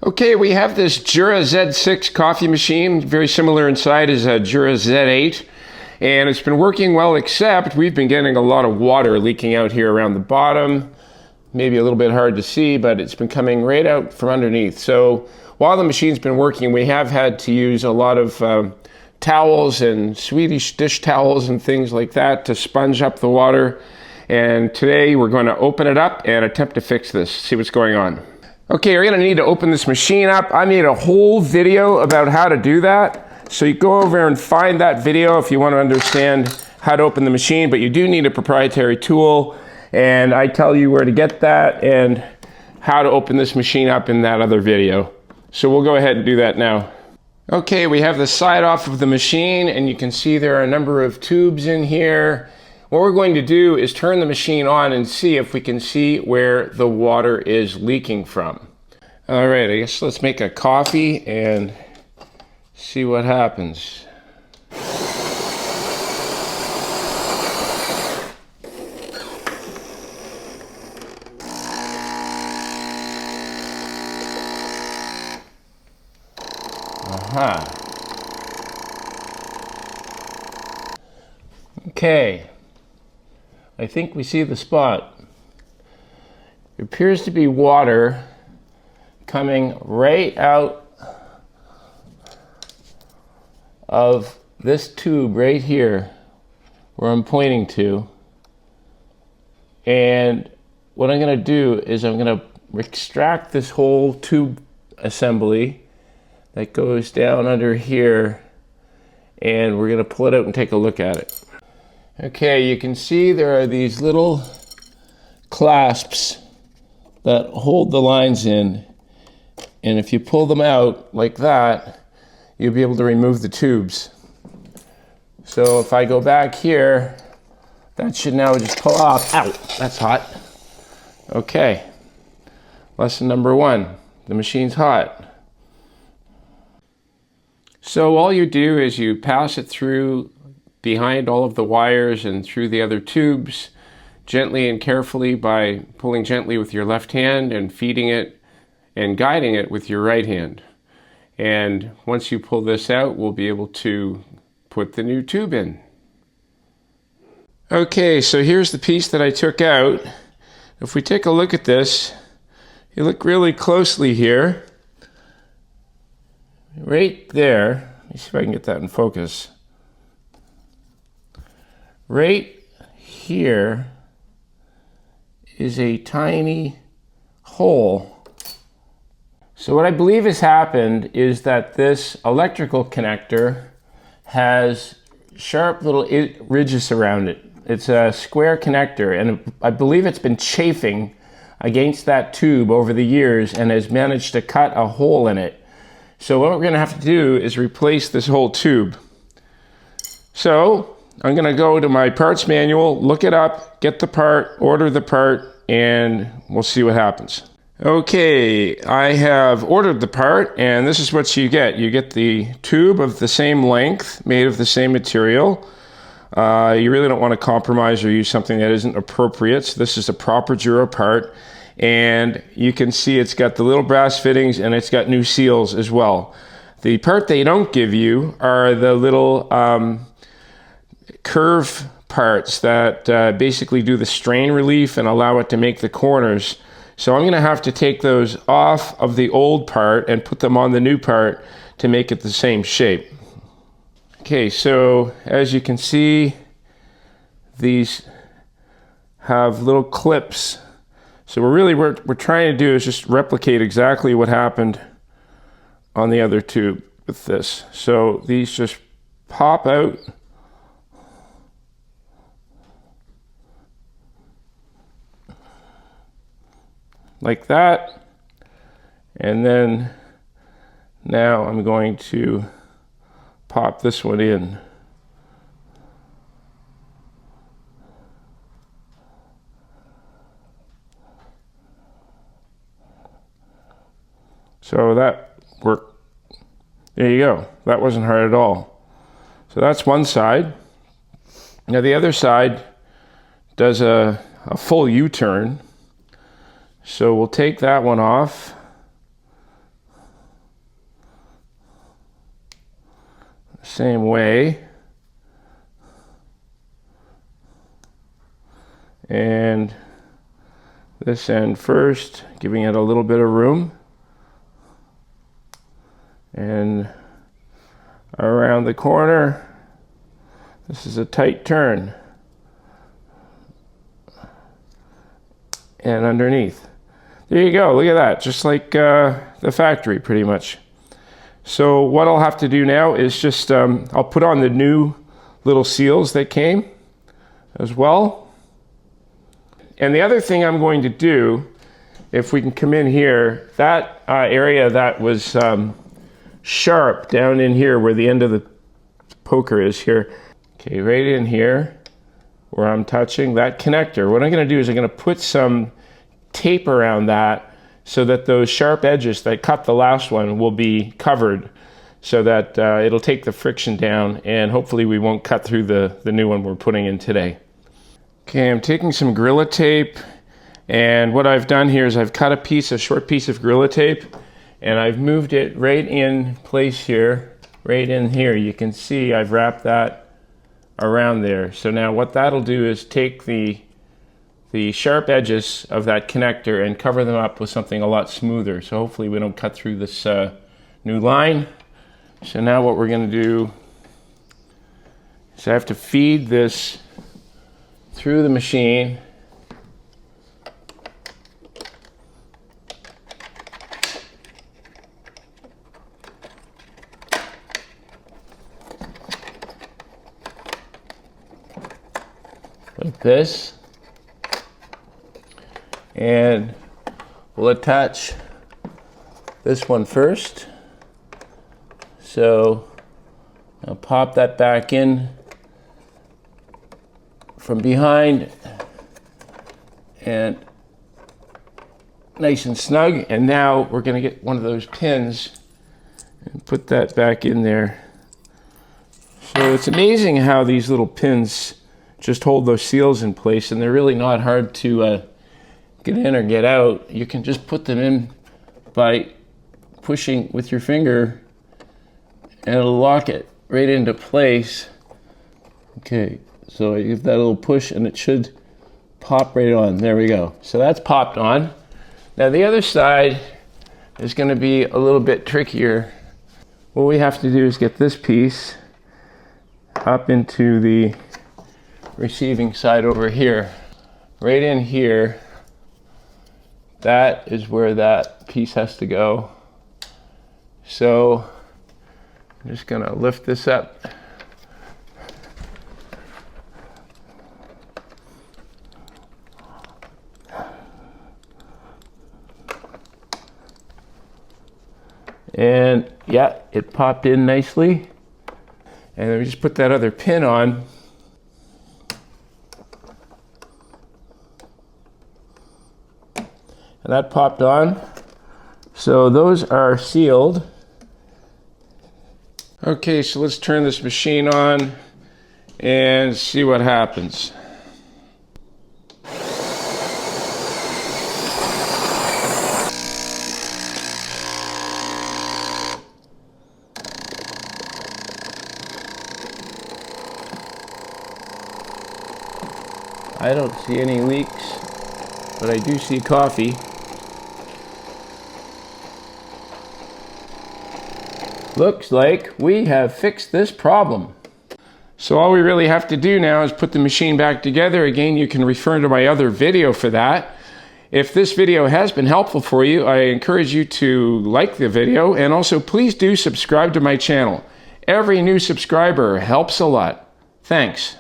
Okay, we have this Jura Z6 coffee machine, very similar inside as a Jura Z8, and it's been working well, except we've been getting a lot of water leaking out here around the bottom. Maybe a little bit hard to see, but it's been coming right out from underneath. So while the machine's been working, we have had to use a lot of towels and Swedish dish towels and things like that to sponge up the water. And today we're going to open it up and attempt to fix this, see what's going on. Okay, you're going to need to open this machine up. I made a whole video about how to do that. So you go over and find that video if you want to understand how to open the machine, but you do need a proprietary tool, and I tell you where to get that and how to open this machine up in that other video. So we'll go ahead and do that now. Okay, we have the side off of the machine, and you can see there are a number of tubes in here. What we're going to do is turn the machine on and see if we can see where the water is leaking from. All right, I guess let's make a coffee and see what happens. Aha. Okay. I think we see the spot. It appears to be water coming right out of this tube right here where I'm pointing to. And what I'm going to do is I'm going to extract this whole tube assembly that goes down under here, and we're going to pull it out and take a look at it. Okay, you can see there are these little clasps that hold the lines in, and if you pull them out like that, you'll be able to remove the tubes. So if I go back here, that should now just pull off. Ow, that's hot. Okay, lesson number one, the machine's hot. So all you do is you pass it through behind all of the wires and through the other tubes, gently and carefully, by pulling gently with your left hand and feeding it and guiding it with your right hand. And once you pull this out, we'll be able to put the new tube in. Okay, so here's the piece that I took out. If we take a look at this, you look really closely here. Right there, let me see if I can get that in focus. Right here is a tiny hole. So what I believe has happened is that this electrical connector has sharp little ridges around it. It's a square connector, and I believe it's been chafing against that tube over the years and has managed to cut a hole in it. So what we're going to have to do is replace this whole tube. So I'm going to go to my parts manual, look it up, get the part, order the part, and we'll see what happens. Okay, I have ordered the part, and this is what you get. You get the tube of the same length, made of the same material. You really don't want to compromise or use something that isn't appropriate. So this is a proper Jura part. And you can see it's got the little brass fittings, and it's got new seals as well. The part they don't give you are the little curve parts that basically do the strain relief and allow it to make the corners. So I'm going to have to take those off of the old part and put them on the new part to make it the same shape. Okay, so as you can see, these have little clips. So what we're trying to do is just replicate exactly what happened on the other tube with this. So these just pop out. Like that. And then now I'm going to pop this one in. So that worked. There you go. That wasn't hard at all. So that's one side. Now the other side does a full U-turn. So we'll take that one off. same way. And this end first, giving it a little bit of room. And around the corner, this is a tight turn. And underneath. There you go, look at that, just like the factory pretty much. So what I'll have to do now is just, I'll put on the new little seals that came as well. And the other thing I'm going to do, if we can come in here, that area that was sharp down in here where the end of the poker is here. Okay, right in here where I'm touching that connector. What I'm going to do is I'm going to put some tape around that so that those sharp edges that cut the last one will be covered so that it'll take the friction down, and hopefully we won't cut through the new one we're putting in today. Okay, I'm taking some Gorilla Tape, and what I've done here is I've cut a short piece of Gorilla Tape, and I've moved it right in place here, right in here. You can see I've wrapped that around there. So now what that'll do is take the sharp edges of that connector and cover them up with something a lot smoother. So hopefully we don't cut through this new line. So now what we're going to do is I have to feed this through the machine. Like this. And we'll attach this one first. So I'll pop that back in from behind and nice and snug. And now we're going to get one of those pins and put that back in there. So it's amazing how these little pins just hold those seals in place, and they're really not hard to get in or get out. You can just put them in by pushing with your finger and it'll lock it right into place. Okay, so I give that a little push and it should pop right on. There we go. So that's popped on. Now the other side is going to be a little bit trickier. What we have to do is get this piece up into the receiving side over here. Right in here, that is where that piece has to go. So I'm just going to lift this up. And yeah, it popped in nicely. And then we just put that other pin on. And that popped on. So those are sealed. Okay, so let's turn this machine on and see what happens. I don't see any leaks, but I do see coffee. Looks like we have fixed this problem. So all we really have to do now is put the machine back together. Again, you can refer to my other video for that. If this video has been helpful for you, I encourage you to like the video, and also please do subscribe to my channel. Every new subscriber helps a lot. Thanks.